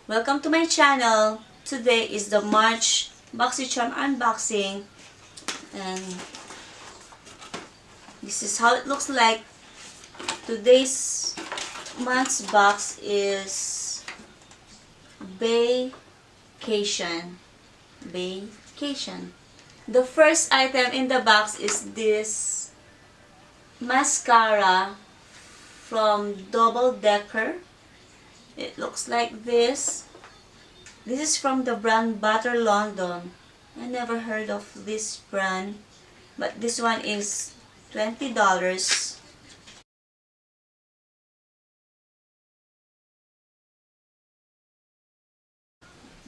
Welcome to my channel. Today is the March Boxycharm unboxing, and this is how it looks like. Today's month's box is vacation. The first item in the box is this mascara from Double Decker. It looks like this. This is from the brand Butter London. I never heard of this brand, but this one is $20.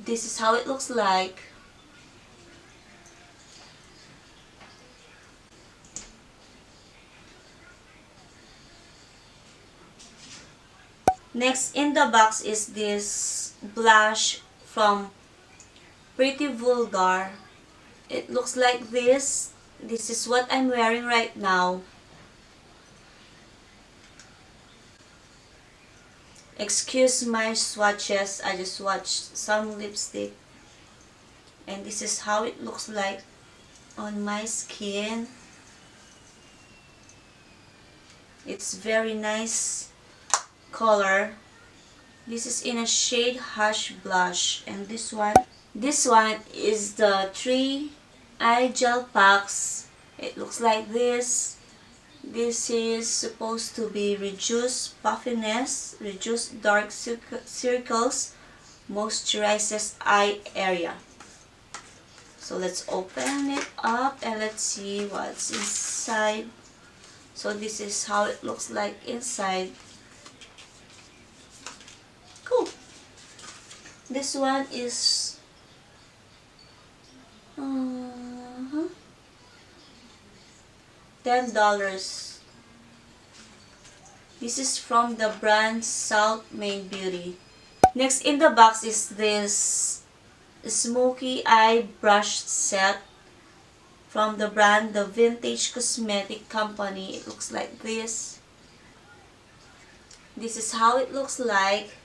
This is how it looks like. Next in the box is this blush from Pretty Vulgar. It looks like this. This is what I'm wearing right now. Excuse my swatches, I just swatched some lipstick. And this is how it looks like on my skin. It's very nice color. This is in a shade Hush Blush, and this one is the 3 eye gel packs. It looks like this. This is supposed to be reduce puffiness, reduce dark circles, moisturizes eye area. So let's open it up and let's see what's inside. So this is how it looks like inside. Cool. This one is $10. This is from the brand South Main Beauty. Next in the box is this smoky eye brush set from the brand The Vintage Cosmetic Company. It looks like this. This is how it looks like.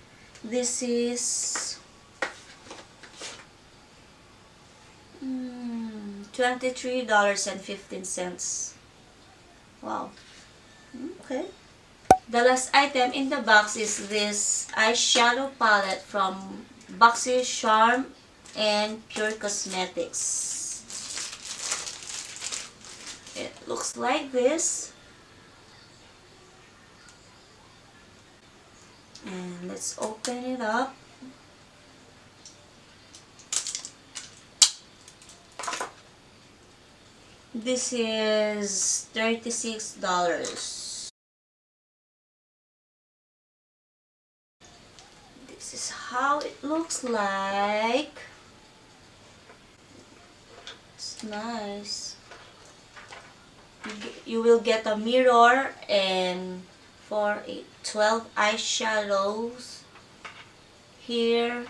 This is $23.15. Wow. Okay. The last item in the box is this eyeshadow palette from Boxycharm and Pure Cosmetics. It looks like this. And let's open it up. This is $36. This is how it looks like. It's nice. You will get a mirror and for 12 eyeshadows here.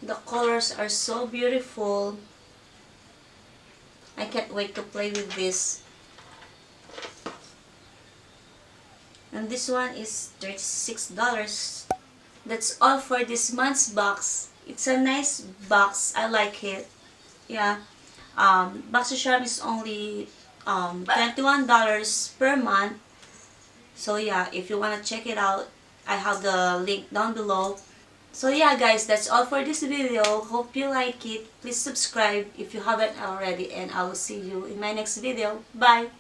The colors are so beautiful. I can't wait to play with this. And this one is $36. That's all for this month's box. It's a nice box. I like it. Yeah. Boxycharm is only $21 per month. So yeah, if you want to check it out, I have the link down below. So yeah guys, that's all for this video. Hope you like it. Please subscribe if you haven't already, and I will see you in my next video. Bye!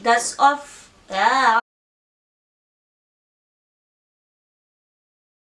That's all. Yeah.